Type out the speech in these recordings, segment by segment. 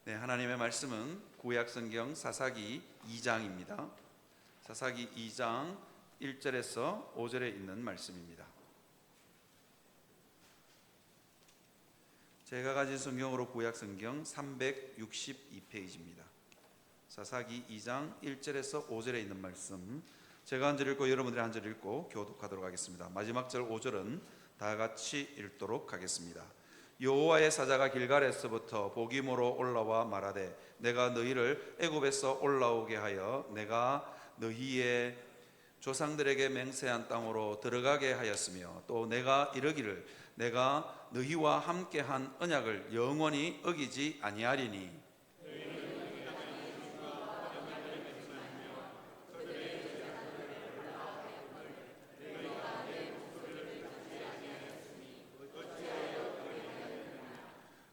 네, 하나님의 말씀은 구약성경 사사기 2장입니다. 사사기 2장 1절에서 5절에 있는 말씀입니다. 제가 가진 성경으로 구약성경 362페이지입니다. 사사기 2장 1절에서 5절에 있는 말씀, 제가 한 절 읽고 여러분들이 한 절 읽고 교독하도록 하겠습니다. 마지막 절 5절은 다 같이 읽도록 하겠습니다. 여호와의 사자가 길갈에서부터 보기모로 올라와 말하되 내가 너희를 애굽에서 올라오게 하여 내가 너희의 조상들에게 맹세한 땅으로 들어가게 하였으며 또 내가 이르기를 내가 너희와 함께한 언약을 영원히 어기지 아니하리니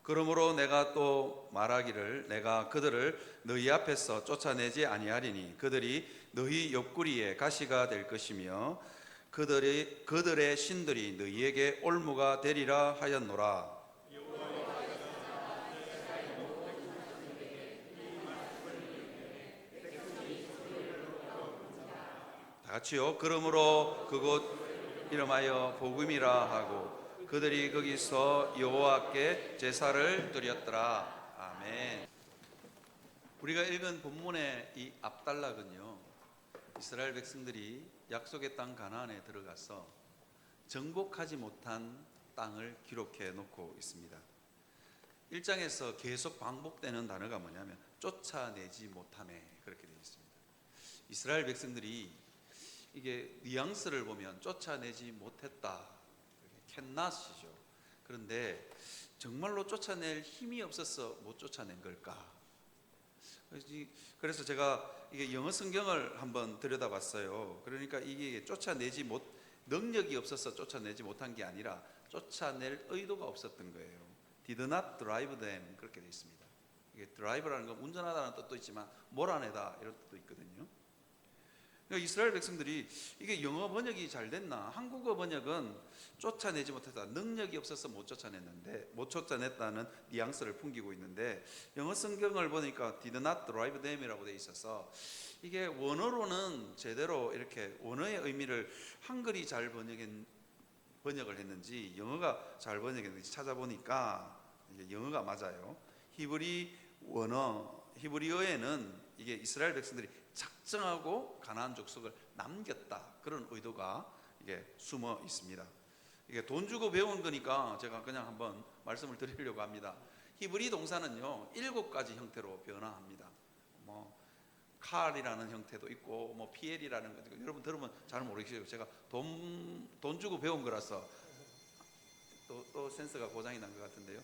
그러므로 내가 또 말하기를 내가 그들을 너희 앞에서 쫓아내지 아니하리니 그들이 너희 옆구리에 가시가 될 것이며 그들의 신들이 너희에게 올무가 되리라 하였노라. 다 같이요. 그러므로 그곳 이름하여 복음이라 하고 그들이 거기서 여호와께 제사를 드렸더라. 아멘. 우리가 읽은 본문의 이 앞단락은요, 이스라엘 백성들이 약속의 땅 가나안에 들어가서 정복하지 못한 땅을 기록해 놓고 있습니다. 1장에서 계속 반복되는 단어가 뭐냐면 쫓아내지 못하네, 그렇게 되어 있습니다. 이스라엘 백성들이 이게 뉘앙스를 보면 쫓아내지 못했다, 캔낫이죠. 그런데 정말로 쫓아낼 힘이 없어서 못 쫓아낸 걸까? 그래서 제가 이게 영어 성경을 한번 들여다봤어요. 그러니까 이게 능력이 없어서 쫓아내지 못한 게 아니라 쫓아낼 의도가 없었던 거예요. Did not drive them, 그렇게 되어 있습니다. 이게 드라이브라는 건 운전하다는 뜻도 있지만 몰아내다 이런 뜻도 있거든요. 그러니까 이스라엘 백성들이 이게 영어 번역이 잘 됐나? 한국어 번역은 쫓아내지 못했다, 능력이 없어서 못 쫓아냈다는 뉘앙스를 풍기고 있는데, 영어 성경을 보니까 did not drive them이라고 돼 있어서 이게 원어로는 제대로 이렇게 원어의 의미를 한글이 잘 번역을 했는지 영어가 잘 번역했는지 찾아보니까 이게 영어가 맞아요. 히브리어에는 이게 이스라엘 백성들이 작정하고 가나안 족속을 남겼다, 그런 의도가 이게 숨어 있습니다. 이게 돈 주고 배운 거니까 제가 그냥 한번 말씀을 드리려고 합니다. 히브리 동사는요 7가지 형태로 변화합니다. 칼이라는 형태도 있고 피엘이라는 것도 있고, 여러분 들으면 잘 모르겠어요. 제가 돈 주고 배운 거라서 또 센서가 고장이 난 것 같은데요.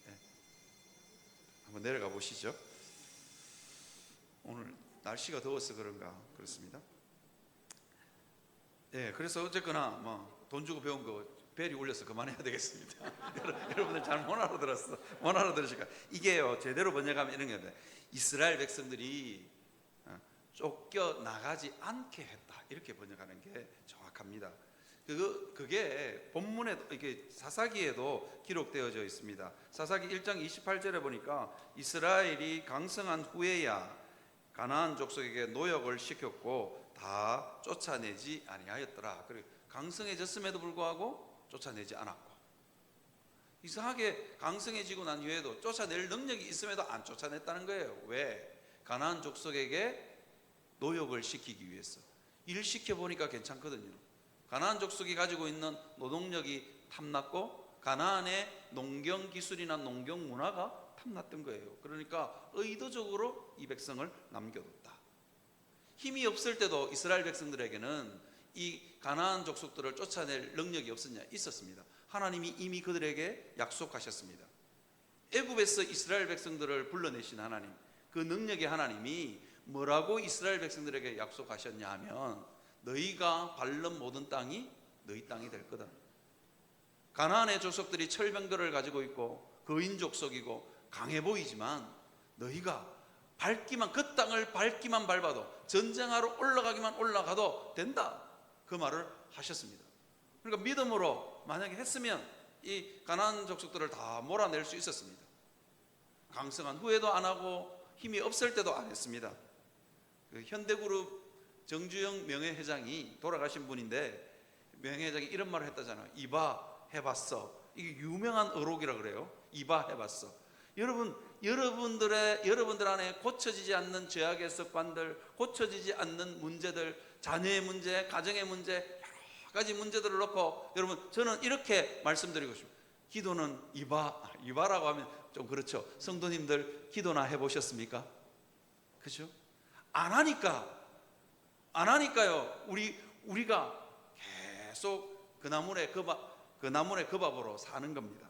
네. 한번 내려가 보시죠. 오늘 날씨가 더워서 그런가 그렇습니다. 예, 그래서 어쨌거나 돈 주고 배운 거 벨이 울려서 그만해야 되겠습니다. 여러분들 잘 못 알아들으실까? 이게요 제대로 번역하면 이런 게 이스라엘 백성들이 쫓겨 나가지 않게 했다, 이렇게 번역하는 게 정확합니다. 그게 본문에도, 이게 사사기에도 기록되어져 있습니다. 사사기 1장 28절에 보니까 이스라엘이 강성한 후에야 가나안 족속에게 노역을 시켰고 다 쫓아내지 아니하였더라. 그리고 강성해졌음에도 불구하고 쫓아내지 않았고, 이상하게 강성해지고 난 이후에도 쫓아낼 능력이 있음에도 안 쫓아냈다는 거예요. 왜? 가나안 족속에게 노역을 시키기 위해서. 일 시켜보니까 괜찮거든요. 가나안 족속이 가지고 있는 노동력이 탐났고 가나안의 농경 기술이나 농경 문화가 탐났던 거예요. 그러니까 의도적으로 이 백성을 남겨뒀다. 힘이 없을 때도 이스라엘 백성들에게는 이 가나안 족속들을 쫓아낼 능력이 없었냐? 있었습니다. 하나님이 이미 그들에게 약속하셨습니다. 애굽에서 이스라엘 백성들을 불러내신 하나님, 그 능력의 하나님이 뭐라고 이스라엘 백성들에게 약속하셨냐 하면 너희가 밟는 모든 땅이 너희 땅이 될 거다. 가나안의 족속들이 철병거를 가지고 있고 거인 족속이고 강해 보이지만 너희가 그 땅을 밟기만 밟아도, 전쟁하러 올라가도 된다, 그 말을 하셨습니다. 그러니까 믿음으로 만약에 했으면 이 가나안 족속들을 다 몰아낼 수 있었습니다. 강성한 후에도 안 하고 힘이 없을 때도 안 했습니다. 그 현대그룹 정주영 명예회장이 돌아가신 분인데 명예회장이 이런 말을 했다잖아요. 이봐 해봤어. 이게 유명한 어록이라 그래요. 이봐 해봤어. 여러분들 안에 고쳐지지 않는 죄악의 습관들, 고쳐지지 않는 문제들, 자녀의 문제, 가정의 문제, 여러 가지 문제들을 놓고 여러분 저는 이렇게 말씀드리고 싶습니다. 기도는 이봐라고 하면 좀 그렇죠. 성도님들 기도나 해보셨습니까? 그죠? 안 하니까요. 우리가 계속 그 나물의 그 밥으로 사는 겁니다.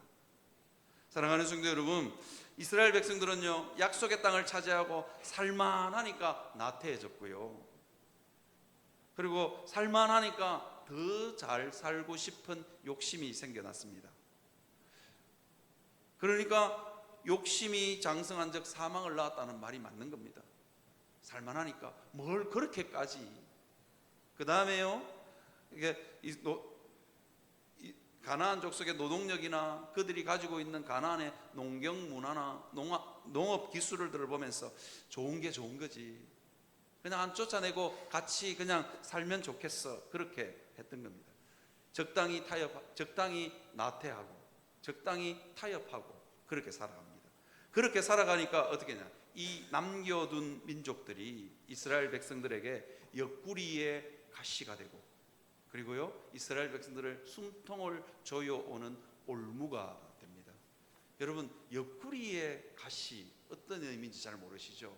사랑하는 성도 여러분, 이스라엘 백성들은요 약속의 땅을 차지하고 살만하니까 나태해졌고요. 그리고 살만하니까 더 잘 살고 싶은 욕심이 생겨났습니다. 그러니까 욕심이 장성한 즉 사망을 낳았다는 말이 맞는 겁니다. 살만하니까 뭘 그렇게까지. 그 다음에요, 이게 가나안 족속의 노동력이나 그들이 가지고 있는 가나안의 농경 문화나 농업 기술들을 보면서 좋은 게 좋은 거지, 그냥 안 쫓아내고 같이 그냥 살면 좋겠어, 그렇게 했던 겁니다. 적당히 나태하고 적당히 타협하고 그렇게 살아갑니다. 그렇게 살아가니까 어떻게 하냐, 이 남겨둔 민족들이 이스라엘 백성들에게 옆구리의 가시가 되고, 그리고요 이스라엘 백성들을 숨통을 조여오는 올무가 됩니다. 여러분, 옆구리의 가시 어떤 의미인지 잘 모르시죠?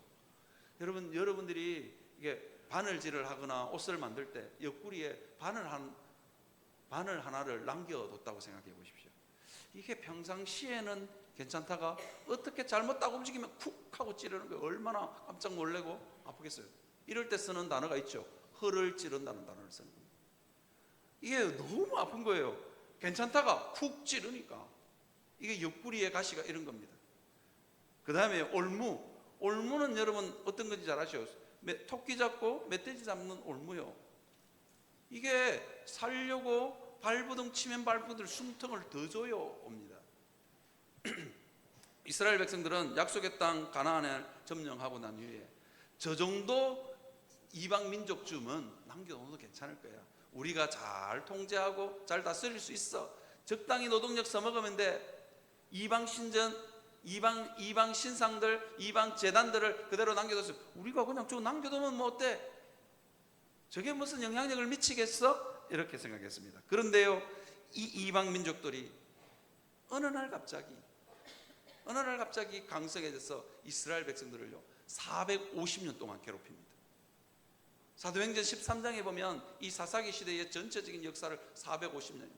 여러분들이 이게 바늘질을 하거나 옷을 만들 때 옆구리에 바늘 하나를 남겨뒀다고 생각해 보십시오. 이게 평상시에는 괜찮다가 어떻게 잘못 딱 움직이면 쿡 하고 찌르는 거예요. 얼마나 깜짝 놀래고 아프겠어요. 이럴 때 쓰는 단어가 있죠. 혀를 찌른다는 단어를 쓰는 겁니다. 이게 너무 아픈 거예요. 괜찮다가 쿡 찌르니까. 이게 옆구리에 가시가 이런 겁니다. 그 다음에 올무는 여러분 어떤 건지 잘 아시죠? 토끼 잡고 멧돼지 잡는 올무요. 이게 살려고 발부둥 치면 발부둥 숨통을 더 조여 옵니다. 이스라엘 백성들은 약속의 땅 가나안을 점령하고 난 후에 저 정도 이방 민족쯤은 남겨놓아도 괜찮을 거야. 우리가 잘 통제하고 잘 다스릴 수 있어. 적당히 노동력 써먹으면 돼. 이방 신상들, 이방 재단들을 그대로 남겨뒀어요. 우리가 그냥 저 남겨두면 뭐 어때? 저게 무슨 영향력을 미치겠어? 이렇게 생각했습니다. 그런데요, 이 이방 민족들이 어느 날 갑자기 강성해져서 이스라엘 백성들을요 450년 동안 괴롭힙니다. 사도행전 13장에 보면 이 사사기 시대의 전체적인 역사를 450년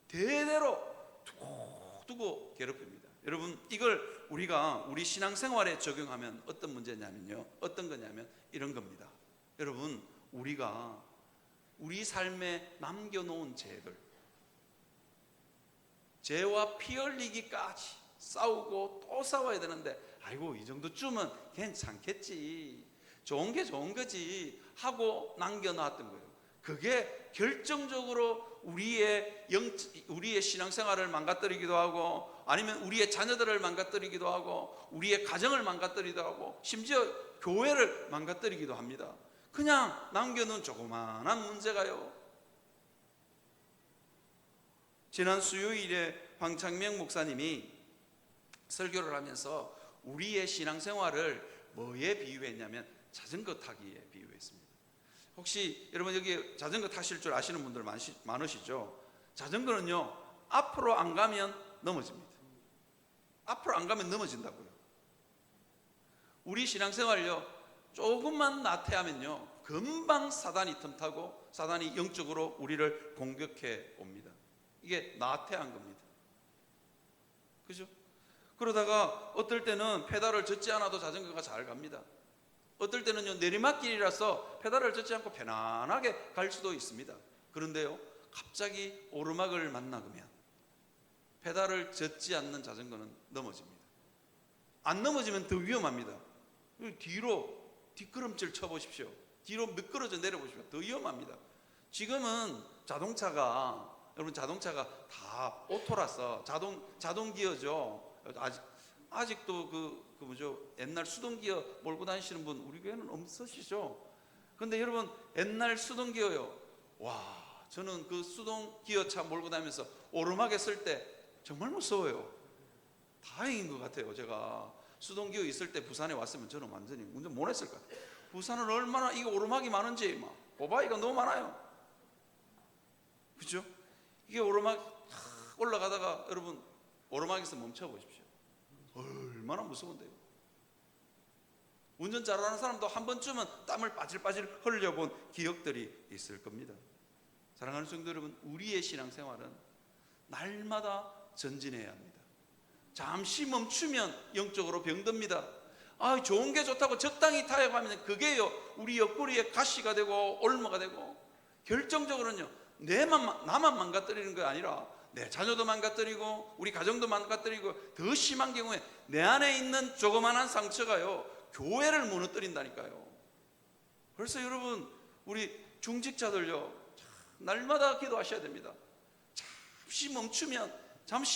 대대로 두고 괴롭힙니다. 여러분, 이걸 우리가 우리 신앙생활에 적용하면 어떤 문제냐면요, 어떤 거냐면 이런 겁니다. 여러분, 우리가 우리 삶에 남겨놓은 죄와 피 흘리기까지 싸우고 또 싸워야 되는데, 아이고 이 정도쯤은 괜찮겠지, 좋은 게 좋은 거지 하고 남겨놨던 거예요. 그게 결정적으로 우리의 신앙생활을 망가뜨리기도 하고, 아니면 우리의 자녀들을 망가뜨리기도 하고, 우리의 가정을 망가뜨리기도 하고, 심지어 교회를 망가뜨리기도 합니다. 그냥 남겨놓은 조그마한 문제가요. 지난 수요일에 황창명 목사님이 설교를 하면서 우리의 신앙생활을 뭐에 비유했냐면 자전거 타기에 비유했습니다. 혹시 여러분 여기 자전거 타실 줄 아시는 분들 많으시죠? 자전거는요 앞으로 안 가면 넘어집니다. 앞으로 안 가면 넘어진다고요. 우리 신앙생활요 조금만 나태하면요 금방 사단이 틈타고 사단이 영적으로 우리를 공격해 옵니다. 이게 나태한 겁니다. 그죠? 그러다가 어떨 때는 페달을 젓지 않아도 자전거가 잘 갑니다. 어떨 때는요 내리막길이라서 페달을 젓지 않고 편안하게 갈 수도 있습니다. 그런데요 갑자기 오르막을 만나면 페달을 젓지 않는 자전거는 넘어집니다. 안 넘어지면 더 위험합니다. 뒤로 뒷걸음질 쳐보십시오. 뒤로 미끄러져 내려보십시오. 더 위험합니다. 지금은 자동차가 다 오토라서 자동 기어죠. 아직도 그 뭐죠? 옛날 수동기어 몰고 다니시는 분 우리 교회는 없으시죠? 근데 여러분 옛날 수동기어요. 와, 저는 그 수동기어차 몰고 다니면서 오르막에 쓸 때 정말 무서워요. 다행인 것 같아요. 제가 수동기어 있을 때 부산에 왔으면 저는 완전히 운전 못 했을 것 같아요. 부산은 얼마나 이게 오르막이 많은지 막 오바이가 너무 많아요. 그죠? 이게 오르막 올라가다가 여러분 오르막에서 멈춰 보십시오. 얼마나 무서운데요. 운전 잘하는 사람도 한 번쯤은 땀을 빠질빠질 흘려본 기억들이 있을 겁니다. 사랑하는 성도 여러분, 우리의 신앙생활은 날마다 전진해야 합니다. 잠시 멈추면 영적으로 병듭니다. 아, 좋은 게 좋다고 적당히 타협하면 그게요 우리 옆구리에 가시가 되고 올무가 되고, 결정적으로는요 나만 망가뜨리는 게 아니라 내 자녀도 망가뜨리고 우리 가정도 망가뜨리고, 더 심한 경우에 내 안에 있는 조그만한 상처가요 교회를 무너뜨린다니까요. 그래서 여러분 우리 중직자들요 날마다 기도하셔야 됩니다. 잠시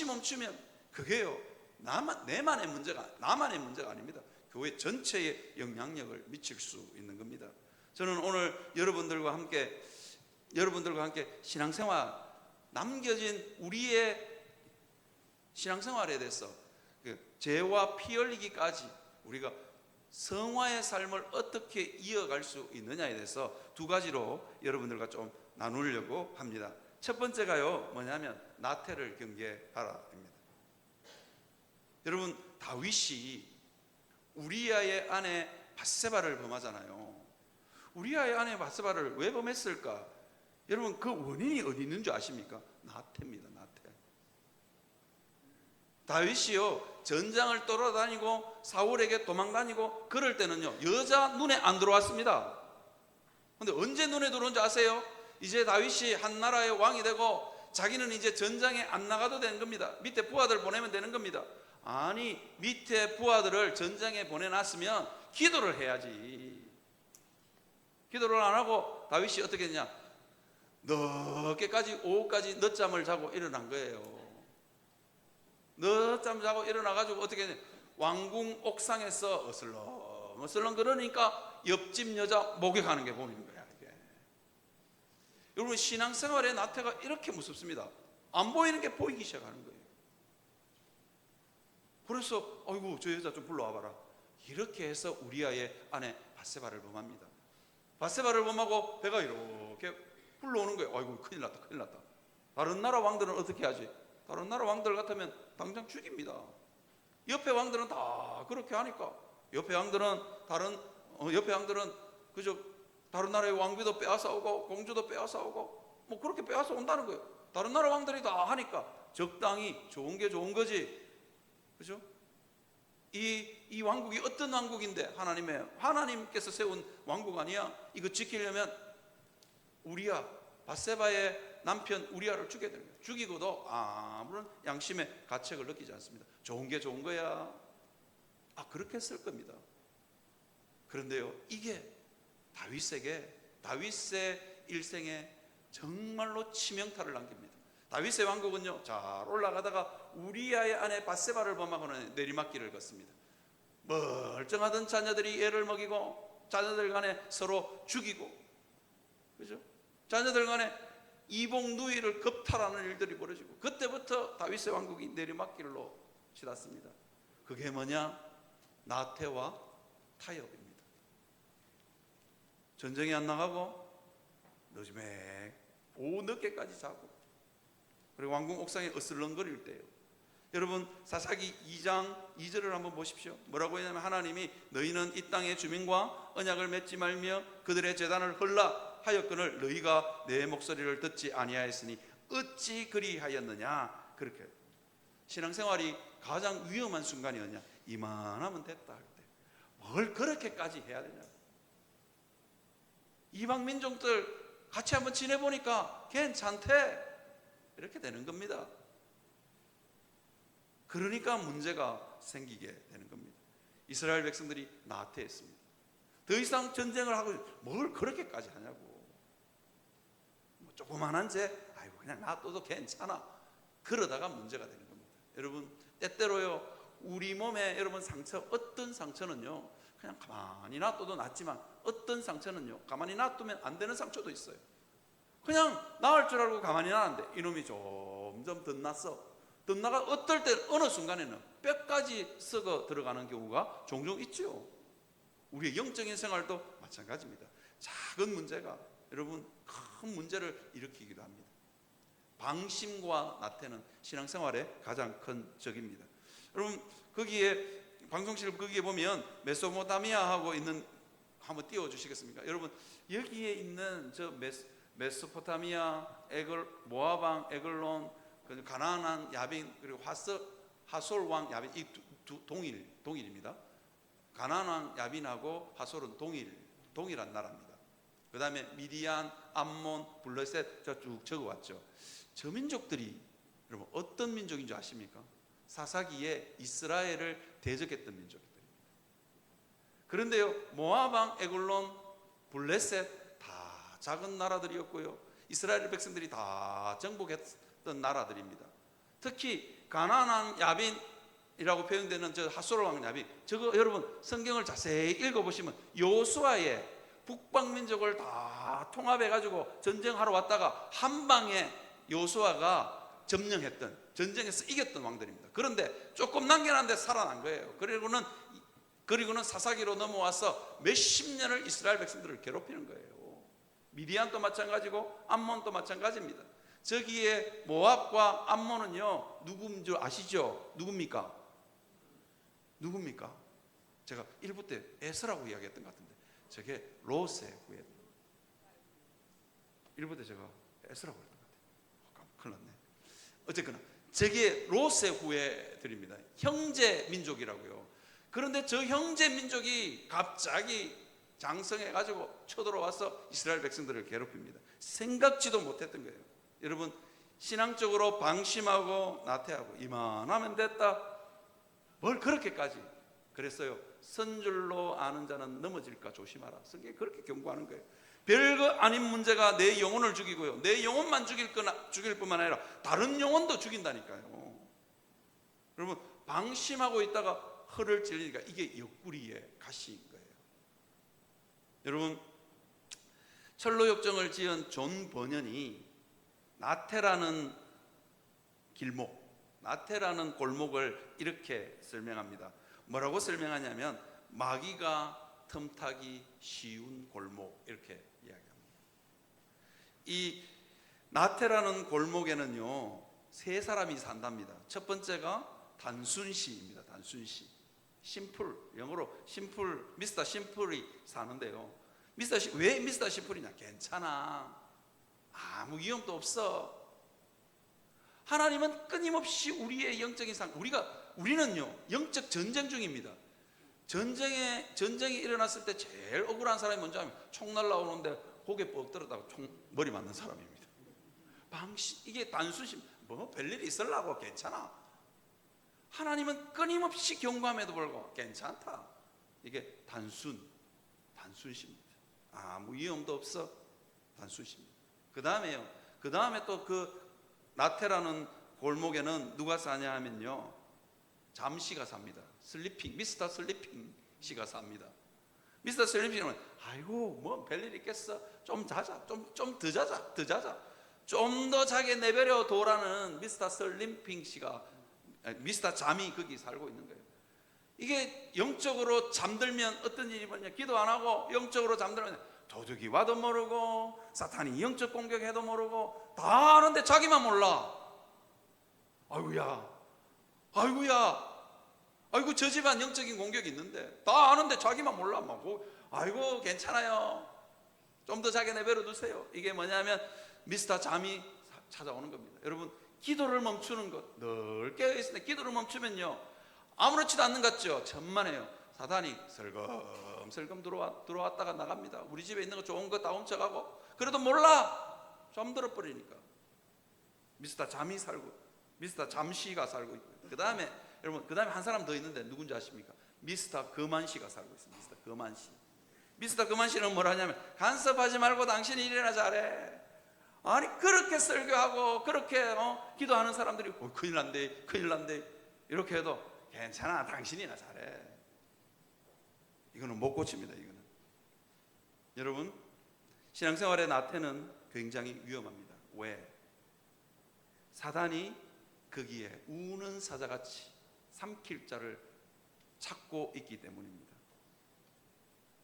멈추면 그게요 나만의 문제가 아닙니다. 교회 전체에 영향력을 미칠 수 있는 겁니다. 저는 오늘 여러분들과 함께 신앙생활, 남겨진 우리의 신앙생활에 대해서 죄와 피 흘리기까지 우리가 성화의 삶을 어떻게 이어갈 수 있느냐에 대해서 두 가지로 여러분들과 좀 나누려고 합니다. 첫 번째가요 뭐냐면 나태를 경계하라입니다. 여러분 다윗이 우리아의 아내 밧세바를 범하잖아요. 우리아의 아내 밧세바를 왜 범했을까? 여러분 그 원인이 어디 있는 줄 아십니까? 나태입니다. 나태. 다윗이요 전장을 돌아다니고 사울에게 도망다니고 그럴 때는요 여자 눈에 안 들어왔습니다. 근데 언제 눈에 들어온지 아세요? 이제 다윗이 한 나라의 왕이 되고 자기는 이제 전장에 안 나가도 되는 겁니다. 밑에 부하들 보내면 되는 겁니다. 아니 밑에 부하들을 전장에 보내놨으면 기도를 해야지. 기도를 안 하고 다윗이 어떻게 했냐, 늦게까지 오후까지 늦잠을 자고 일어난 거예요. 늦잠 자고 일어나가지고 어떻게 했냐, 왕궁 옥상에서 어슬렁 그러니까 옆집 여자 목욕하는 게 보이는 거야. 이게. 여러분 신앙생활의 나태가 이렇게 무섭습니다. 안 보이는 게 보이기 시작하는 거예요. 그래서 아이고 저 여자 좀 불러와봐라 이렇게 해서 우리아의 아내 밧세바를 범합니다. 밧세바를 범하고 배가 이렇게 불러오는 거예요. 아이고 큰일 났다. 다른 나라 왕들은 어떻게 하지? 다른 나라 왕들 같으면 당장 죽입니다. 옆에 왕들은 다 그렇게 하니까 옆에 왕들은 그저 다른 나라의 왕비도 빼앗아오고 공주도 빼앗아오고 뭐 그렇게 빼앗아 온다는 거예요. 다른 나라 왕들이 다 하니까 적당히 좋은 게 좋은 거지. 그죠? 이 왕국이 어떤 왕국인데 하나님께서 세운 왕국 아니야? 이거 지키려면 우리야 밧세바의 남편 우리아를 죽여야 되는 거예요. 죽이고도 아무런 양심의 가책을 느끼지 않습니다. 좋은 게 좋은 거야. 그렇게 했을 겁니다. 그런데요 이게 다윗의 일생에 정말로 치명타를 남깁니다. 다윗의 왕국은요 잘 올라가다가 우리아의 아내 밧세바를 범하고는 내리막길을 걷습니다. 멀쩡하던 자녀들이 애를 먹이고 자녀들 간에 서로 죽이고, 그죠? 자녀들 간에 이복 누이를 겁탈하는 일들이 벌어지고, 그때부터 다윗의 왕국이 내리막길로 치닫습니다. 그게 뭐냐? 나태와 타협입니다. 전쟁에 안 나가고 늦음에 오후 늦게까지 자고, 그리고 왕궁 옥상에 어슬렁거릴 때요. 여러분 사사기 2장 2절을 한번 보십시오. 뭐라고 했냐면 하나님이 너희는 이 땅의 주민과 언약을 맺지 말며 그들의 제단을 헐라 하였거늘 너희가 내 목소리를 듣지 아니하였으니 어찌 그리하였느냐. 그렇게 신앙생활이 가장 위험한 순간이 뭐냐, 이만하면 됐다 할 때 뭘 그렇게까지 해야 되냐. 이방 민족들 같이 한번 지내보니까 괜찮대 이렇게 되는 겁니다. 그러니까 문제가 생기게 되는 겁니다. 이스라엘 백성들이 나태했습니다. 더 이상 전쟁을 하고 뭘 그렇게까지 하냐고. 뭐 조그만한 죄, 아이고 그냥 놔둬도 괜찮아. 그러다가 문제가 되는 겁니다. 여러분 때때로요 우리 몸에 여러분 상처, 어떤 상처는요 그냥 가만히 놔둬도 낫지만 어떤 상처는요 가만히 놔두면 안 되는 상처도 있어요. 그냥 나을 줄 알고 가만히 놔는데 이놈이 점점 덧났어. 덧나가 어떨 때 어느 순간에는 뼈까지 썩어 들어가는 경우가 종종 있죠. 우리의 영적인 생활도 마찬가지입니다. 작은 문제가 여러분 큰 문제를 일으키기도 합니다. 방심과 나태는 신앙생활의 가장 큰 적입니다. 여러분 거기에 방송실 거기에 보면 메소포타미아하고 있는 한번 띄워주시겠습니까? 여러분 여기에 있는 저 메소포타미아, 모아방, 에글론, 가나안 야빈 그리고 하솔 왕 야빈 이 동일입니다. 가나안 왕 야빈하고 하솔은 동일한 나라입니다. 그 다음에 미디안, 암몬, 블레셋 쭉 적어왔죠. 저 민족들이 여러분 어떤 민족인 줄 아십니까? 사사기에 이스라엘을 대적했던 민족들입니다. 그런데요 모아방, 에글론, 블레셋 다 작은 나라들이었고요 이스라엘 백성들이 다 정복했던 나라들입니다. 특히 가나안 야빈이라고 표현되는 저 하솔 왕 야빈, 저거 여러분 성경을 자세히 읽어보시면 요수아의 북방민족을 다 통합해가지고 전쟁하러 왔다가 한 방에 요수아가 점령했던, 전쟁에서 이겼던 왕들입니다. 그런데 조금 남겨놨는데 살아난 거예요. 그리고는 사사기로 넘어와서 몇십 년을 이스라엘 백성들을 괴롭히는 거예요. 미디안도 마찬가지고 암몬도 마찬가지입니다. 저기에 모압과 암몬은요 누구인 줄 아시죠? 누굽니까? 제가 1부 때 에스라고 이야기했던 것 같은데 저게 롯의 후예. 1부 때 제가 에스라고 했던 것 같아요. 큰일 났네. 어쨌거나 저게 롯의 후예들입니다. 형제 민족이라고요. 그런데 저 형제 민족이 갑자기 장성해가지고 쳐들어와서 이스라엘 백성들을 괴롭힙니다. 생각지도 못했던 거예요. 여러분 신앙적으로 방심하고 나태하고 이만하면 됐다 뭘 그렇게까지 그랬어요. 선줄로 아는 자는 넘어질까 조심하라. 성경이 그렇게 경고하는 거예요. 별거 아닌 문제가 내 영혼을 죽이고요 내 영혼만 죽일 뿐만 아니라 다른 영혼도 죽인다니까요. 여러분 방심하고 있다가 허를 찔리니까 이게 옆구리의 가시인 거예요. 여러분 철로역정을 지은 존 버년이 나태라는 나태라는 골목을 이렇게 설명합니다. 뭐라고 설명하냐면 마귀가 틈타기 쉬운 골목 이렇게 이야기합니다. 이 나태라는 골목에는요 세 사람이 산답니다. 첫 번째가 단순시입니다. 단순시, 심플, 영어로 심플, 미스터 심플이 사는데요. 왜 미스터 심플이냐? 괜찮아, 아무 위험도 없어. 하나님은 끊임없이 우리의 영적인 우리는요 영적 전쟁 중입니다. 전쟁이 일어났을 때 제일 억울한 사람이 뭔지 아면 총 날라오는데 고개 뻑 들었다가 총 머리 맞는 사람입니다. 이게 단순심, 뭐 별일이 있으려고 괜찮아. 하나님은 끊임없이 경고함에도 불구하고 괜찮다. 이게 단순심입니다. 아무 위험도 없어. 단순심입니다. 그 다음에 또 그 나태라는 골목에는 누가 사냐 하면요 잠시가 삽니다. 미스터 슬리핑 씨가 삽니다. 미스터 슬리핑은 아이고 뭐 별일 있겠어, 좀 자자, 좀 더 자자, 좀 더 자게 내버려 둬라는 미스터 슬리핑 씨가, 미스터 잠이 거기 살고 있는 거예요. 이게 영적으로 잠들면 어떤 일이 벌어지냐, 기도 안 하고 영적으로 잠들면 도둑이 와도 모르고 사탄이 영적 공격해도 모르고 다 아는데 자기만 몰라. 아이고 저 집안 영적인 공격이 있는데 다 아는데 자기만 몰라. 아이고 괜찮아요, 좀 더 자게 내버려 두세요. 이게 뭐냐면 미스터 잠이 찾아오는 겁니다. 여러분 기도를 멈추는 것, 늘 깨어있을 때 기도를 멈추면요 아무렇지도 않는 것 같죠? 천만에요. 사탄이 슬금 들어왔다가 나갑니다. 우리 집에 있는 거 좋은 거 다 훔쳐가고, 그래도 몰라, 잠들어 버리니까. 미스터 잠시가 살고 있고요. 그 다음에 한 사람 더 있는데 누군지 아십니까? 미스터 거만씨가 살고 있습니다. 미스터 거만씨는 뭘 하냐면 간섭하지 말고 당신이 일이나 잘해. 아니 그렇게 설교하고 그렇게 기도하는 사람들이 큰일 난대 이렇게 해도 괜찮아, 당신이나 잘해. 이거는 못 고칩니다. 이거는. 여러분, 신앙생활의 나태는 굉장히 위험합니다. 왜? 사단이 거기에 우는 사자같이 삼킬 자를 찾고 있기 때문입니다.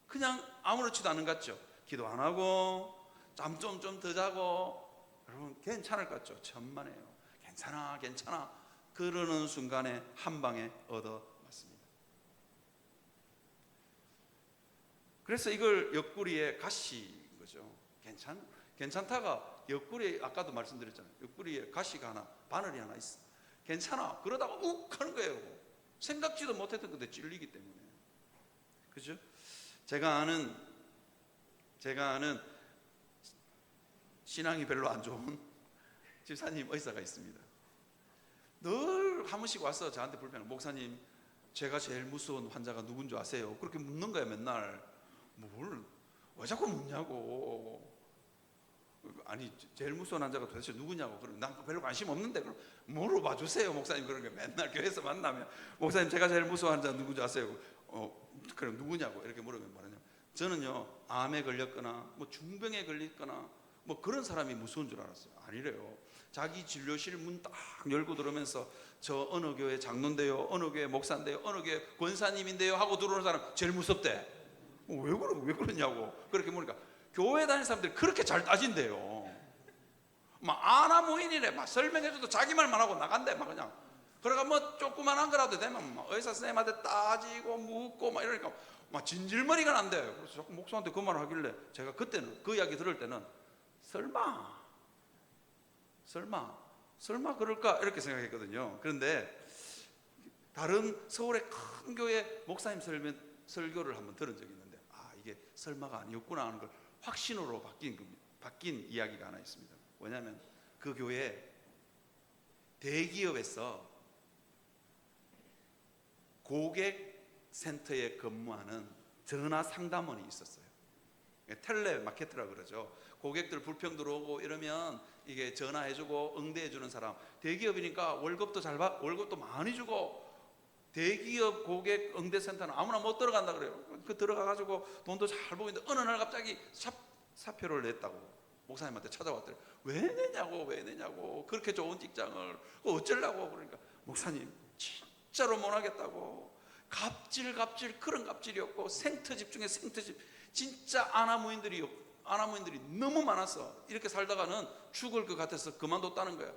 그냥 아무렇지도 않은 것 같죠? 기도 안 하고 잠 좀 더 자고, 여러분 괜찮을 것 같죠? 천만에요. 괜찮아 괜찮아 그러는 순간에 한 방에 얻어맞습니다. 그래서 이걸 옆구리에 가시인 거죠. 괜찮다가 옆구리에, 아까도 말씀드렸잖아요. 옆구리에 가시가 하나, 바늘이 하나 있어. 괜찮아 그러다가 욱 하는 거예요. 생각지도 못했던 건데 찔리기 때문에. 그죠? 제가 아는 신앙이 별로 안 좋은 집사님 의사가 있습니다. 늘 한 번씩 와서 저한테 불평을, 목사님 제가 제일 무서운 환자가 누군 줄 아세요? 그렇게 묻는 거야 맨날. 뭘 왜 자꾸 묻냐고. 아니 제일 무서운 환자가 도대체 누구냐고. 그럼 난 별로 관심 없는데 그럼 물어봐 주세요 목사님. 그런 게 맨날 교회에서 만나면, 목사님 제가 제일 무서운 환자 누군지 아세요? 그럼 누구냐고 이렇게 물으면 뭐냐면, 저는요 암에 걸렸거나 뭐 중병에 걸렸거나 뭐 그런 사람이 무서운 줄 알았어요. 아니래요. 자기 진료실 문 딱 열고 들어오면서 저 어느 교회 장로인데요, 어느 교회 목사인데요, 어느 교회 권사님인데요 하고 들어오는 사람 제일 무섭대. 왜 그러냐고. 그렇게 보니까 교회 다니는 사람들이 그렇게 잘 따진대요. 막 아나무인이래. 막 설명해줘도 자기 말만 하고 나간대. 막 그냥. 그러니까 뭐 조그만한 거라도 되면 막 의사 선생님한테 따지고 묻고 막 이러니까 막 진질머리가 난대. 그래서 자꾸 목사한테 그 말을 하길래 제가 그때는 그 이야기 들을 때는 설마 그럴까 이렇게 생각했거든요. 그런데 다른 서울의 큰 교회 목사님 설교를 한번 들은 적이 있는데, 이게 설마가 아니었구나 하는 걸 확신으로 바뀐 이야기가 하나 있습니다. 뭐냐면 그 교회에 대기업에서 고객센터에 근무하는 전화 상담원이 있었어요. 텔레마케터라고 그러죠. 고객들 불평 들어오고 이러면 이게 전화해주고 응대해주는 사람. 대기업이니까 월급도 월급도 많이 주고, 대기업 고객 응대센터는 아무나 못 들어간다 그래요. 그 들어가가지고 돈도 잘 보고 있는데 어느 날 갑자기 사표를 냈다고 목사님한테 찾아왔더니 왜 내냐고 그렇게 좋은 직장을 어쩌려고. 그러니까 목사님 진짜로 못 하겠다고. 갑질 그런 갑질이었고, 생트집 중에 생트집. 진짜 아나무인들이 너무 많아서 이렇게 살다가는 죽을 것 같아서 그만뒀다는 거예요.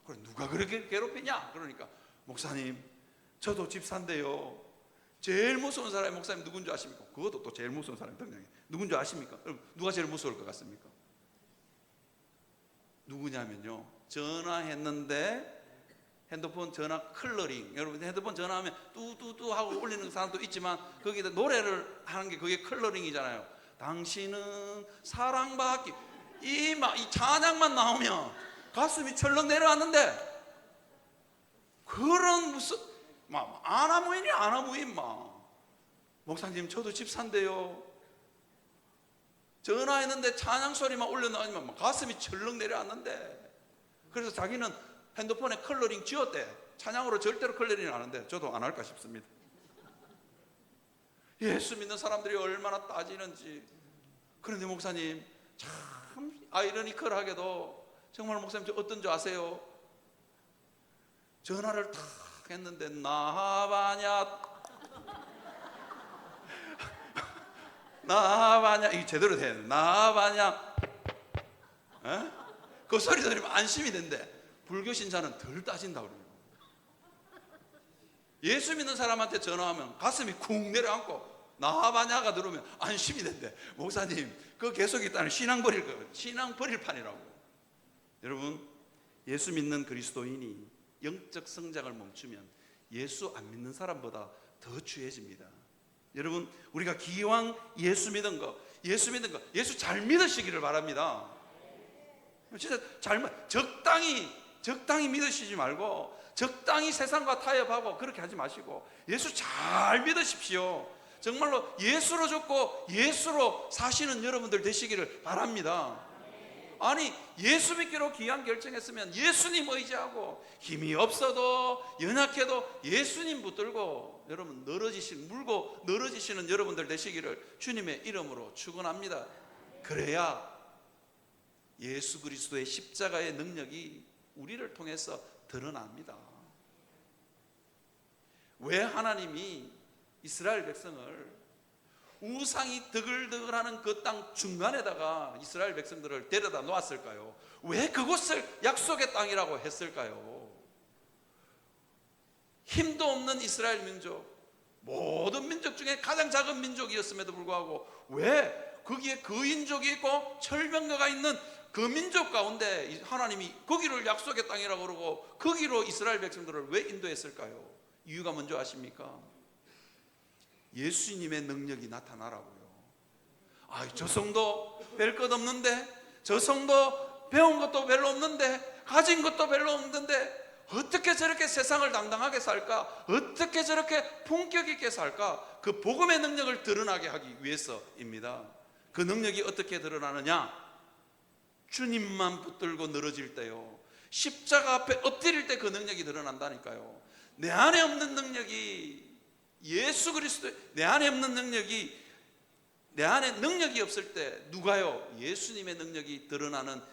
그래, 누가 그렇게 괴롭히냐? 그러니까 목사님 저도 집사인데요, 제일 무서운 사람이 목사님 누군지 아십니까? 그것도 또 제일 무서운 사람이 등장해. 누군지 아십니까? 그럼 누가 제일 무서울 것 같습니까? 누구냐면요, 전화했는데 핸드폰 전화 클러링, 여러분 핸드폰 전화하면 뚜뚜뚜 하고 울리는 사람도 있지만 거기다 노래를 하는 게 그게 클러링이잖아요. 당신은 사랑받기, 이 찬양만 나오면 가슴이 철렁 내려왔는데, 그런 무슨 아나무인 목사님 저도 집사인데요, 전화했는데 찬양 소리만 올려나오면 가슴이 철렁 내려왔는데. 그래서 자기는 핸드폰에 컬러링 지웠대. 찬양으로 절대로 컬러링 안 하는데 저도 안 할까 싶습니다. 예수 믿는 사람들이 얼마나 따지는지. 그런데 목사님 참 아이러니컬하게도, 정말 목사님 저 어떤 줄 아세요? 전화를 탁 했는데 나하바냐 이게 제대로 돼야 돼. 나하바냐 그 소리 들으면 안심이 된대. 불교 신자는 덜 따진다고 그래요. 예수 믿는 사람한테 전화하면 가슴이 쿵 내려앉고 나하바냐가 들으면 안심이 된대. 목사님 그 계속 있다는 신앙 버릴 판이라고. 여러분, 예수 믿는 그리스도인이 영적 성장을 멈추면 예수 안 믿는 사람보다 더 취해집니다. 여러분, 우리가 기왕 예수 잘 믿으시기를 바랍니다. 진짜 적당히 믿으시지 말고 적당히 세상과 타협하고 그렇게 하지 마시고 예수 잘 믿으십시오. 정말로 예수로 죽고 예수로 사시는 여러분들 되시기를 바랍니다. 아니 예수 믿기로 기한 결정했으면 예수님 의지하고 힘이 없어도 연약해도 예수님 붙들고 여러분 물고 늘어지시는 여러분들 되시기를 주님의 이름으로 축원합니다. 그래야 예수 그리스도의 십자가의 능력이 우리를 통해서 드러납니다. 왜 하나님이 이스라엘 백성을 우상이 드글드글하는 그 땅 중간에다가 이스라엘 백성들을 데려다 놓았을까요? 왜 그곳을 약속의 땅이라고 했을까요? 힘도 없는 이스라엘 민족, 모든 민족 중에 가장 작은 민족이었음에도 불구하고 왜 거기에 거인족이 있고 철병거가 있는 그 민족 가운데 하나님이 거기를 약속의 땅이라고 그러고 거기로 이스라엘 백성들을 왜 인도했을까요? 이유가 뭔지 아십니까? 예수님의 능력이 나타나라고요. 저 성도 별 것 없는데, 저 성도 배운 것도 별로 없는데, 가진 것도 별로 없는데 어떻게 저렇게 세상을 당당하게 살까? 어떻게 저렇게 품격 있게 살까? 그 복음의 능력을 드러나게 하기 위해서입니다. 그 능력이 어떻게 드러나느냐? 주님만 붙들고 늘어질 때요, 십자가 앞에 엎드릴 때 그 능력이 드러난다니까요. 내 안에 없는 능력이 예수 그리스도, 내 안에 없는 능력이, 내 안에 능력이 없을 때 누가요? 예수님의 능력이 드러나는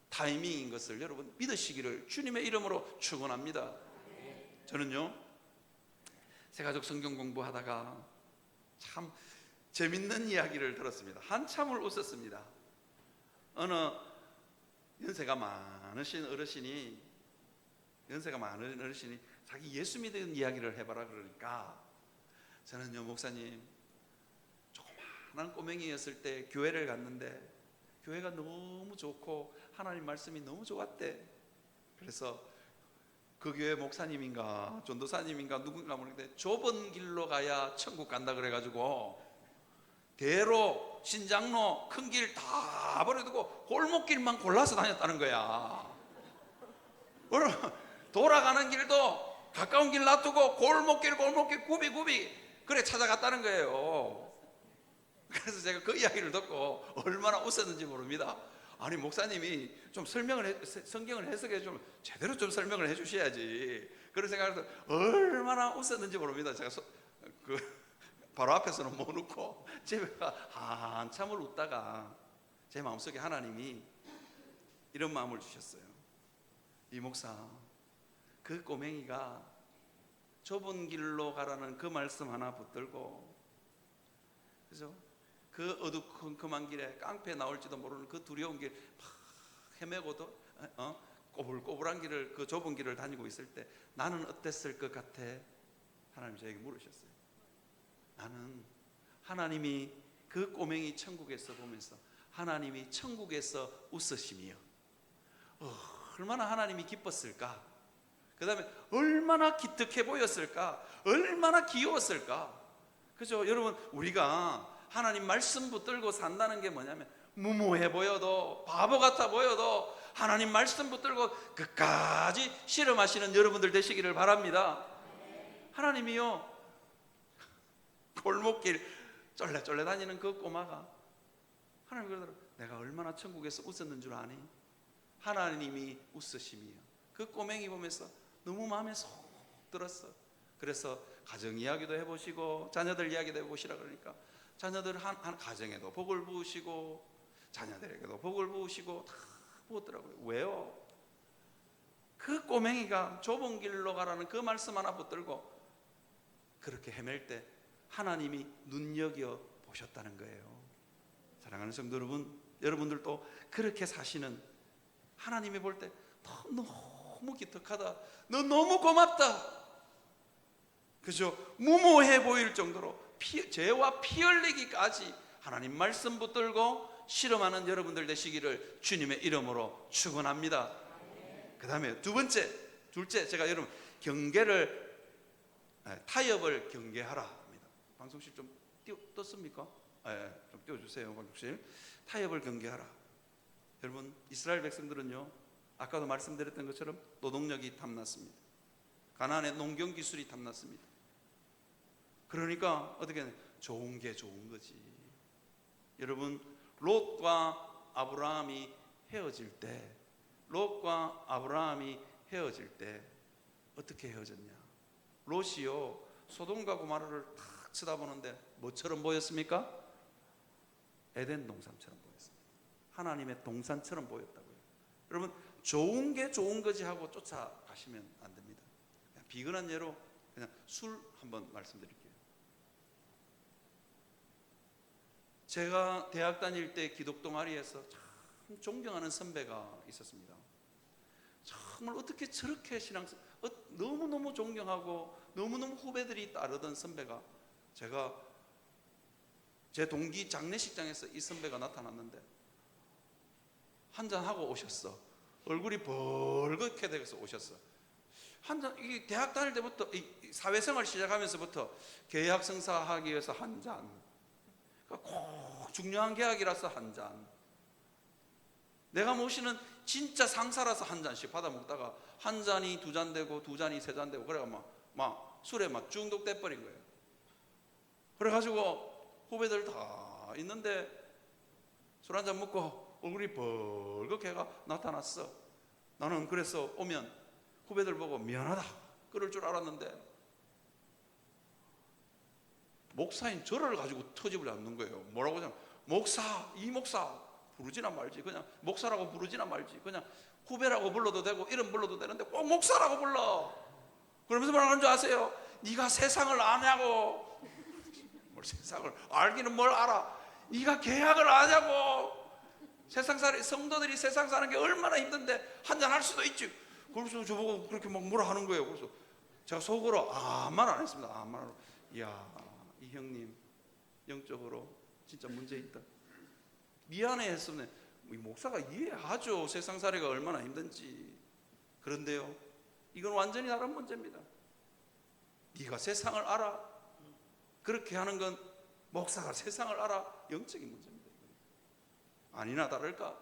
타이밍인 것을 여러분 믿으시기를 주님의 이름으로 축원합니다. 저는요, 새가족 성경 공부하다가 참 재밌는 이야기를 들었습니다. 한참을 웃었습니다. 어느 연세가 많으신 어르신이 자기 예수 믿는 이야기를 해봐라 그러니까, 저는요, 목사님, 조그마한 꼬맹이였을 때 교회를 갔는데 교회가 너무 좋고 하나님 말씀이 너무 좋았대. 그래서 그 교회 목사님인가 전도사님인가 누군가 모르겠는데 좁은 길로 가야 천국 간다 그래가지고 대로 신장로 큰 길 다 버려두고 골목길만 골라서 다녔다는 거야. 돌아가는 길도 가까운 길 놔두고 골목길 구비 그래 찾아갔다는 거예요. 그래서 제가 그 이야기를 듣고 얼마나 웃었는지 모릅니다. 아니 목사님이 좀 성경을 해석해 좀 제대로 좀 설명을 해주셔야지, 그런 생각을 해서 얼마나 웃었는지 모릅니다. 제가 바로 앞에서는 못 웃고 집에 가 한참을 웃다가 제 마음속에 하나님이 이런 마음을 주셨어요. 이 목사, 그 꼬맹이가 좁은 길로 가라는 그 말씀 하나 붙들고, 그죠? 그 어두컴컴한 길에 깡패 나올지도 모르는 그 두려운 길 막 헤매고도 꼬불꼬불한 길을, 그 좁은 길을 다니고 있을 때 나는 어땠을 것 같아? 하나님 저에게 물으셨어요. 나는 하나님이 그 꼬맹이 천국에서 보면서 하나님이 천국에서 웃으시며 얼마나 하나님이 기뻤을까? 그 다음에 얼마나 기특해 보였을까? 얼마나 귀여웠을까? 그죠? 여러분, 우리가 하나님 말씀 붙들고 산다는 게 뭐냐면 무모해 보여도 바보 같아 보여도 하나님 말씀 붙들고 끝까지 실험하시는 여러분들 되시기를 바랍니다. 하나님이요, 골목길 쫄래쫄래 다니는 그 꼬마가 하나님 그러더라. 내가 얼마나 천국에서 웃었는 줄 아니? 하나님이 웃으시며 그 꼬맹이 보면서 너무 마음에 쏙 들었어. 그래서 가정 이야기도 해보시고 자녀들 이야기도 해보시라 그러니까 자녀들 한 가정에도 복을 부으시고 자녀들에게도 복을 부으시고 다 부었더라고요. 왜요? 그 꼬맹이가 좁은 길로 가라는 그 말씀 하나 붙들고 그렇게 헤맬 때 하나님이 눈여겨 보셨다는 거예요. 사랑하는 성도 여러분, 여러분들도 그렇게 사시는, 하나님이 볼 때 너무 기특하다, 너 너무 고맙다, 그죠? 무모해 보일 정도로 죄와 피 흘리기까지 하나님 말씀 붙들고 실험하는 여러분들 되시기를 주님의 이름으로 축원합니다. 그 다음에 둘째, 제가 여러분 타협을 경계하라 합니다. 방송실 좀 떴습니까? 좀 띄워주세요. 방송실. 타협을 경계하라. 여러분, 이스라엘 백성들은요, 아까도 말씀드렸던 것처럼 노동력이 탐났습니다. 가나안의 농경 기술이 탐났습니다. 그러니까 어떻게 해야 돼? 좋은 게 좋은 거지. 여러분, 롯과 아브라함이 헤어질 때, 롯과 아브라함이 헤어질 때 어떻게 헤어졌냐? 롯이요, 소돔과 고모라를 탁 쳐다보는데 뭐처럼 보였습니까? 에덴 동산처럼 보였습니다. 하나님의 동산처럼 보였다고요. 여러분, 좋은 게 좋은 거지 하고 쫓아가시면 안 됩니다. 비근한 예로 그냥 술 한번 말씀드릴게요. 제가 대학 다닐 때 기독 동아리에서 참 존경하는 선배가 있었습니다. 정말 어떻게 저렇게 너무너무 존경하고 너무너무 후배들이 따르던 선배가, 제가 제 동기 장례식장에서 이 선배가 나타났는데 한잔하고 오셨어. 얼굴이 벌겋게 돼서 오셨어. 한잔, 이 대학 다닐 때부터, 이 사회생활 시작하면서부터 계약 성사하기 위해서 한 잔, 그러니까 꼭 중요한 계약이라서 한 잔, 내가 모시는 진짜 상사라서 한 잔씩 받아 먹다가 한 잔이 두 잔 되고 두 잔이 세 잔 되고, 그래가 막 술에 막 중독돼 버린 거예요. 그래가지고 후배들 다 있는데 술 한 잔 먹고 얼굴이 벌겋게가 나타났어. 나는 그래서 오면 후배들 보고 미안하다 그럴 줄 알았는데, 목사인 저를 가지고 터집을 않는 거예요. 뭐라고 하냐면, 목사, 이 목사 부르지나 말지, 그냥 목사라고 부르지나 말지, 그냥 후배라고 불러도 되고 이름 불러도 되는데 꼭 목사라고 불러. 그러면서 뭐라는 줄 아세요? 네가 세상을 아냐고. 뭘 세상을 알기는 뭘 알아. 네가 계약을 아냐고. 세상살이, 성도들이 세상 사는 게 얼마나 힘든데 한잔 할 수도 있지. 그래서 저보고 그렇게 막 뭐라 하는 거예요. 그래서 제가 속으로 아무 말 안 했습니다. 아무 말 안 하고, 이야, 이 형님 영적으로 진짜 문제 있다. 미안해 했으면 목사가 이해하죠. 세상살이가 얼마나 힘든지. 그런데요, 이건 완전히 다른 문제입니다. 네가 세상을 알아. 그렇게 하는 건 목사가 세상을 알아. 영적인 문제입니다. 아니나 다를까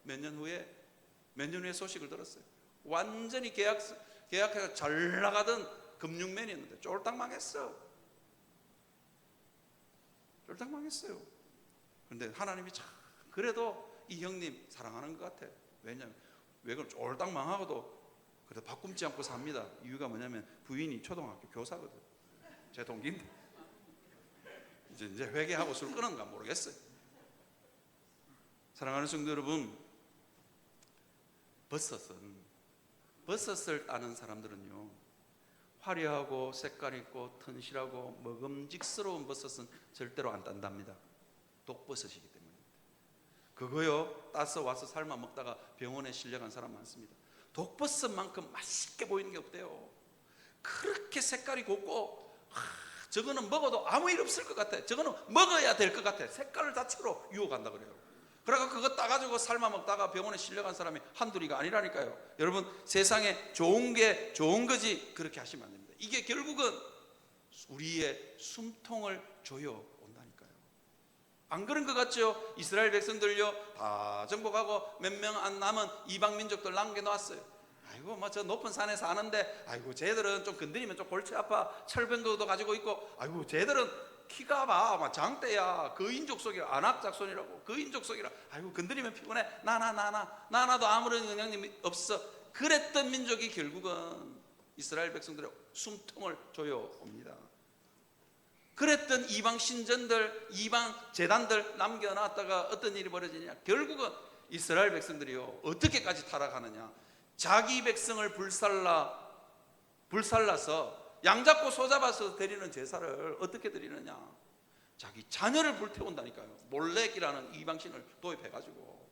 몇 년 후에 소식을 들었어요. 완전히 계약해서 잘 나가던 금융맨이었는데 쫄딱 망했어. 쫄딱 망했어요. 그런데 하나님이 참 그래도 이 형님 사랑하는 것 같아. 왜냐하면 그럼 쫄딱 망하고도 그래도 바꿈지 않고 삽니다. 이유가 뭐냐면 부인이 초등학교 교사거든. 제 동기인데 이제 회개하고 술 끊은가 모르겠어요. 사랑하는 성도 여러분, 버섯을 따는 사람들은요, 화려하고 색깔 있고 튼실하고 먹음직스러운 버섯은 절대로 안 딴답니다. 독버섯이기 때문입니다. 그거요, 따서 와서 삶아 먹다가 병원에 실려간 사람 많습니다. 독버섯만큼 맛있게 보이는 게 없대요. 그렇게 색깔이 곱고, 저거는 먹어도 아무 일 없을 것 같아. 저거는 먹어야 될 것 같아. 색깔 자체로 유혹한다 그래요. 그러니까 그거 따가지고 삶아 먹다가 병원에 실려간 사람이 한둘이가 아니라니까요. 여러분, 세상에 좋은 게 좋은 거지 그렇게 하시면 안 됩니다. 이게 결국은 우리의 숨통을 조여 온다니까요. 안 그런 것 같죠? 이스라엘 백성들요, 다 정복하고 몇 명 안 남은 이방 민족들 남겨놓았어요. 아이고, 저 높은 산에 사는데, 아이고, 쟤들은 좀 건드리면 좀 골치 아파. 철병도 가지고 있고, 아이고, 쟤들은 키가 막 장대야. 거인족속이라, 안악작손이라고. 거인족속이라. 아이고, 건드리면 피곤해. 나나도 아무런 영향력이 없어. 그랬던 민족이 결국은 이스라엘 백성들의 숨통을 조여옵니다. 그랬던 이방 신전들, 이방 제단들 남겨놨다가 어떤 일이 벌어지냐? 결국은 이스라엘 백성들이요, 어떻게까지 타락하느냐? 자기 백성을 불살라서 양 잡고 소 잡아서 드리는 제사를 어떻게 드리느냐? 자기 자녀를 불태운다니까요. 몰렉이라는 이방신을 도입해가지고.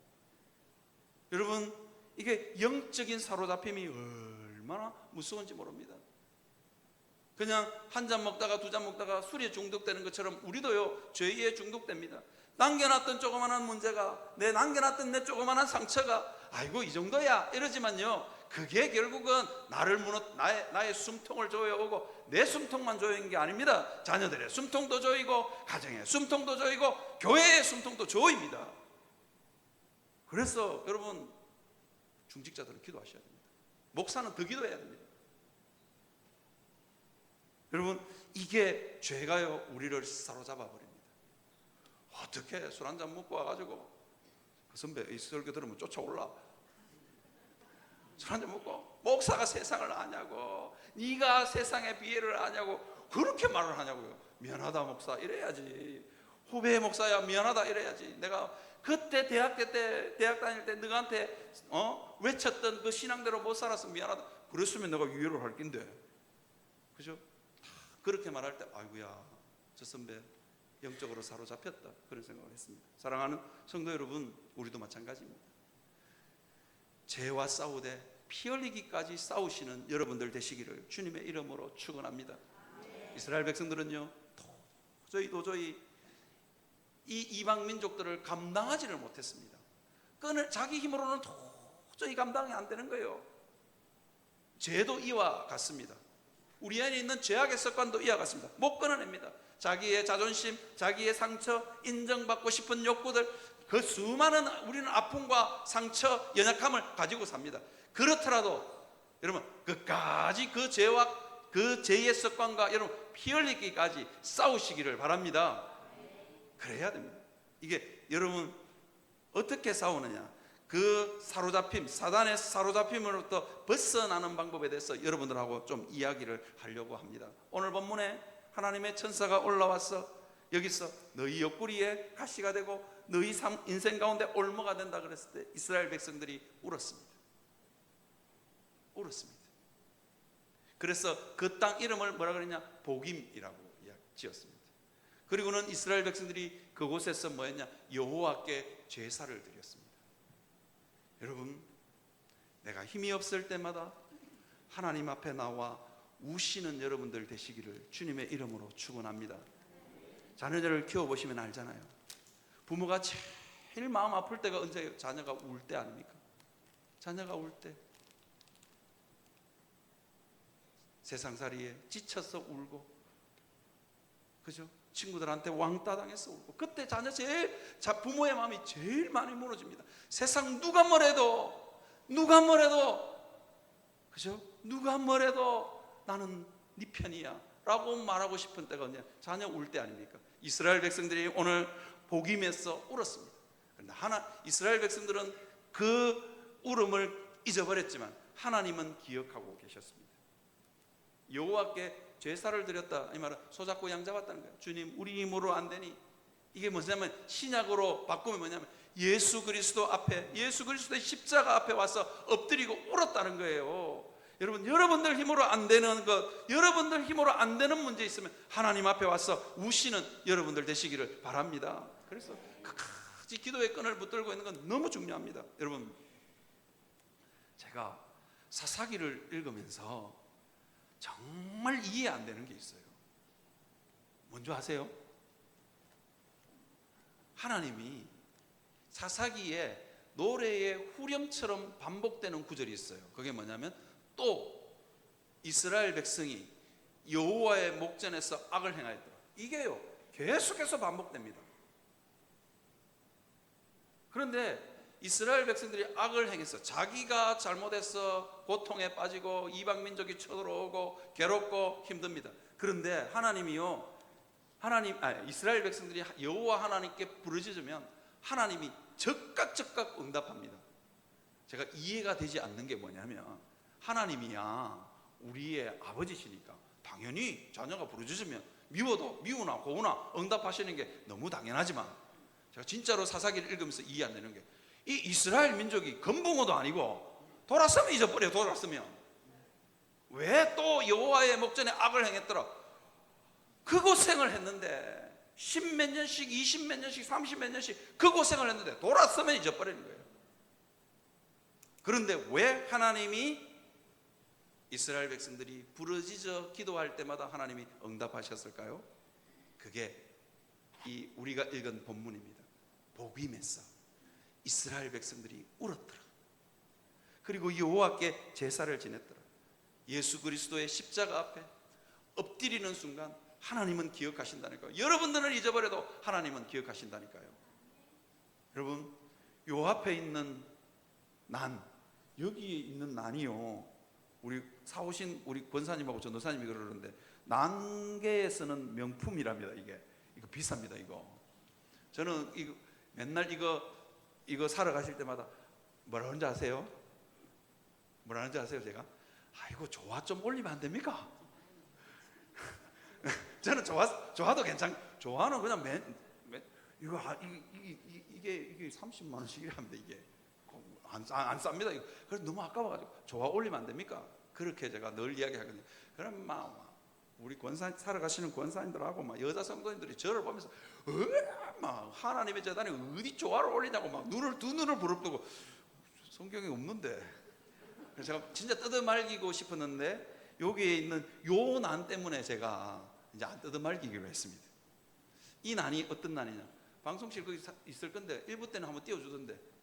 여러분, 이게 영적인 사로잡힘이 얼마나 무서운지 모릅니다. 그냥 한 잔 먹다가 두 잔 먹다가 술에 중독되는 것처럼 우리도요, 죄에 중독됩니다. 남겨놨던 조그만한 문제가, 남겨놨던 내 조그만한 상처가 아이고 이 정도야 이러지만요, 그게 결국은 나의 숨통을 조여오고, 내 숨통만 조이는 게 아닙니다. 자녀들의 숨통도 조이고, 가정의 숨통도 조이고, 교회의 숨통도 조입니다. 그래서 여러분, 중직자들은 기도하셔야 됩니다. 목사는 더 기도해야 됩니다. 여러분, 이게 죄가요, 우리를 사로잡아 버립니다. 어떻게 술 한잔 먹고 와가지고 선배 이 설교 들으면 쫓아올라. 술 한잔 먹고 목사가 세상을 아냐고, 네가 세상의 비애를 아냐고 그렇게 말을 하냐고요. 미안하다 목사 이래야지. 후배 목사야 미안하다 이래야지. 내가 그때 대학 다닐 때 너한테 외쳤던 그 신앙대로 못 살아서 미안하다 그랬으면 내가 유예를 할 낀데, 그죠? 그렇게 말할 때 아이고야 저 선배 영적으로 사로잡혔다 그런 생각을 했습니다. 사랑하는 성도 여러분, 우리도 마찬가지입니다. 죄와 싸우되 피 흘리기까지 싸우시는 여러분들 되시기를 주님의 이름으로 축원합니다. 이스라엘 백성들은요 도저히 이 이방 민족들을 감당하지를 못했습니다. 자기 힘으로는 도저히 감당이 안 되는 거예요. 죄도 이와 같습니다. 우리 안에 있는 죄악의 습관도 이와 같습니다. 못 끊어냅니다. 자기의 자존심, 자기의 상처, 인정받고 싶은 욕구들, 그 수많은 우리는 아픔과 상처, 연약함을 가지고 삽니다. 그렇더라도 여러분 끝까지 그 죄와 그 죄의 습관과 여러분 피 흘리기까지 싸우시기를 바랍니다. 그래야 됩니다. 이게 여러분 어떻게 싸우느냐, 그 사로잡힘, 사단의 사로잡힘으로부터 벗어나는 방법에 대해서 여러분들하고 좀 이야기를 하려고 합니다. 오늘 본문에 하나님의 천사가 올라와서 여기서 너희 옆구리에 가시가 되고 너희 인생 가운데 올무가 된다 그랬을 때 이스라엘 백성들이 울었습니다. 그래서 그 땅 이름을 뭐라 그랬냐, 복임이라고 지었습니다. 그리고는 이스라엘 백성들이 그곳에서 뭐였냐, 여호와께 제사를 드렸습니다. 여러분, 내가 힘이 없을 때마다 하나님 앞에 나와 우시는 여러분들 되시기를 주님의 이름으로 축원합니다. 자녀들을 키워보시면 알잖아요. 부모가 제일 마음 아플 때가 언제예요? 자녀가 울 때 아닙니까? 자녀가 울 때 세상살이에 지쳐서 울고, 그죠? 친구들한테 왕따 당해서 울고, 그때 부모의 마음이 제일 많이 무너집니다. 세상 누가 뭐래도 그죠? 누가 뭐래도 나는 네 편이야 라고 말하고 싶은 때가 언제? 자녀 울 때 아닙니까? 이스라엘 백성들이 오늘 복임에서 울었습니다. 그런데 이스라엘 백성들은 그 울음을 잊어버렸지만 하나님은 기억하고 계셨습니다. 여호와께 제사를 드렸다, 이 말은 소잡고 양 잡았다는 거예요. 주님 우리 힘으로 안 되니, 이게 뭐냐면 신약으로 바꾸면 뭐냐면 예수 그리스도 앞에, 예수 그리스도의 십자가 앞에 와서 엎드리고 울었다는 거예요. 여러분, 여러분들 힘으로 안 되는 것, 여러분들 힘으로 안 되는 문제 있으면 하나님 앞에 와서 우시는 여러분들 되시기를 바랍니다. 그래서 끝까지 기도의 끈을 붙들고 있는 건 너무 중요합니다. 여러분, 제가 사사기를 읽으면서 정말 이해 안 되는 게 있어요. 뭔지 아세요? 하나님이 사사기에 노래의 후렴처럼 반복되는 구절이 있어요. 그게 뭐냐면, 또 이스라엘 백성이 여호와의 목전에서 악을 행하였더라. 이게요 계속해서 반복됩니다. 그런데 이스라엘 백성들이 악을 행해서 자기가 잘못해서 고통에 빠지고 이방 민족이 쳐들어오고 괴롭고 힘듭니다. 그런데 이스라엘 백성들이 여호와 하나님께 부르짖으면 하나님이 즉각 응답합니다. 제가 이해가 되지 않는 게 뭐냐면, 하나님이야 우리의 아버지시니까 당연히 자녀가 부르짖으면 미워도 미우나 고우나 응답하시는 게 너무 당연하지만, 제가 진짜로 사사기를 읽으면서 이해 안 되는 게, 이 이스라엘 민족이 건붕어도 아니고 돌았으면 잊어버려. 돌았으면 왜 또 여호와의 목전에 악을 행했더라? 그 고생을 했는데 10몇 년씩 20몇 년씩 30몇 년씩 그 고생을 했는데 돌았으면 잊어버리는 거예요. 그런데 왜 하나님이 이스라엘 백성들이 부르짖어 기도할 때마다 하나님이 응답하셨을까요? 그게 이 우리가 읽은 본문입니다. 복임에서 이스라엘 백성들이 울었더라. 그리고 여호와께 제사를 지냈더라. 예수 그리스도의 십자가 앞에 엎드리는 순간 하나님은 기억하신다니까요. 여러분들은 잊어버려도 하나님은 기억하신다니까요. 여러분, 요 앞에 있는 난, 여기에 있는 난이요, 우리 사오신 우리 권사님하고 전도사님이 그러는데, 난계에서는 명품이랍니다. 이거 비쌉니다. 이거 저는 맨날 이거 이거 사러 가실 때마다 뭐라 하는지 아세요? 뭐라 하는지 아세요? 제가 아이고 조화 좀 올리면 안 됩니까? 저는 조화도 조화는 그냥 이거 이게 30만 원씩이랍니다. 이게 안 쌉니다. 이거. 그래서 너무 아까워가지고 조화 올리면 안 됩니까? 그렇게 제가 늘 이야기하거든요. 그럼 막 우리 권사 사러 가시는 권사님들하고 막 여자 성도님들이 저를 보면서 막 하나님의 재단에 어디 조화를 올리냐고 막 두 눈을 부릅뜨고 성경에 없는데. 그래서 제가 진짜 뜯어말기고 싶었는데 여기에 있는 요 난 때문에 제가 이제 안 뜯어말기기로 했습니다. 이 난이 어떤 난이냐? 방송실 거기 있을 건데 일부 때는 한번 띄워주던데.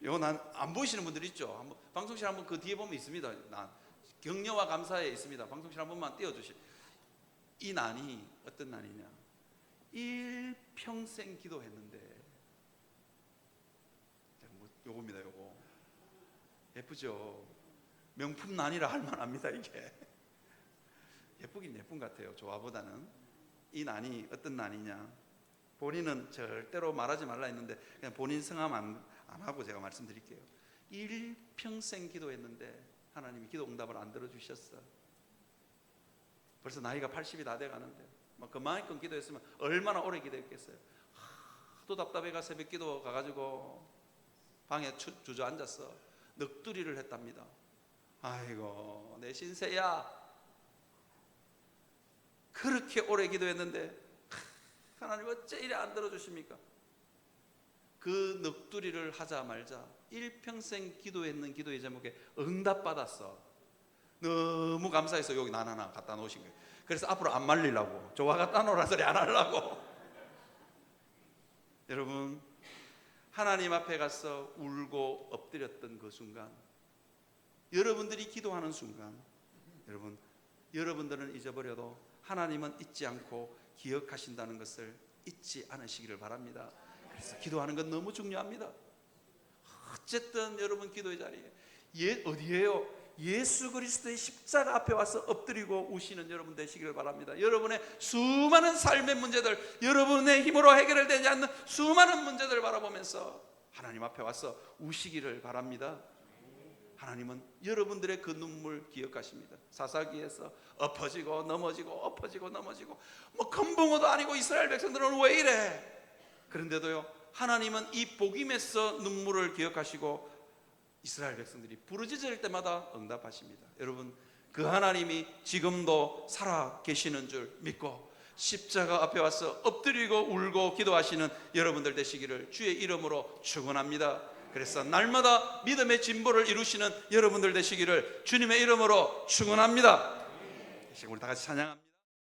요 난 안 보이시는 분들 있죠? 한번 방송실 한번 그 뒤에 보면 있습니다. 난 격려와 감사에 있습니다. 방송실 한 번만 띄워주시. 이 난이 어떤 난이냐? 일평생 기도했는데 요겁니다. 요거 예쁘죠? 명품 난이라 할 만합니다. 이게 예쁘긴 예쁜 것 같아요. 조화보다는. 이 난이 어떤 난이냐? 본인은 절대로 말하지 말라 했는데 그냥 본인 성함 안 하고 제가 말씀드릴게요. 일평생 기도했는데 하나님이 기도 응답을 안 들어주셨어. 벌써 나이가 80이 다 돼가는데 그만큼 기도했으면 얼마나 오래 기도했겠어요. 또 답답해가 새벽 기도 가가지고 방에 주저앉았어. 넋두리를 했답니다. 아이고 내 신세야. 그렇게 오래 기도했는데 하나님 어째 이래 안 들어주십니까? 그 넋두리를 하자 말자 일평생 기도했는 기도의 제목에 응답받았어. 너무 감사해서 여기 난 하나 갖다 놓으신 거예요. 그래서 앞으로 안 말리려고 조화 갖다 놓으라 소리 안 하려고. 여러분 하나님 앞에 가서 울고 엎드렸던 그 순간, 여러분들이 기도하는 순간, 여러분들은 잊어버려도 하나님은 잊지 않고 기억하신다는 것을 잊지 않으시기를 바랍니다. 그래서 기도하는 건 너무 중요합니다. 어쨌든 여러분 기도의 자리에 어디예요? 예수 그리스도의 십자가 앞에 와서 엎드리고 우시는 여러분 되시기를 바랍니다. 여러분의 수많은 삶의 문제들, 여러분의 힘으로 해결되지 않는 수많은 문제들을 바라보면서 하나님 앞에 와서 우시기를 바랍니다. 하나님은 여러분들의 그 눈물 기억하십니다. 사사기에서 엎어지고 넘어지고 엎어지고 넘어지고 건붕어도 아니고 이스라엘 백성들은 왜 이래? 그런데도요 하나님은 이 복임에서 눈물을 기억하시고 이스라엘 백성들이 부르짖을 때마다 응답하십니다. 여러분 그 하나님이 지금도 살아 계시는 줄 믿고 십자가 앞에 와서 엎드리고 울고 기도하시는 여러분들 되시기를 주의 이름으로 축원합니다. 그래서 날마다 믿음의 진보를 이루시는 여러분들 되시기를 주님의 이름으로 축원합니다. 우리 다 같이 찬양합니다.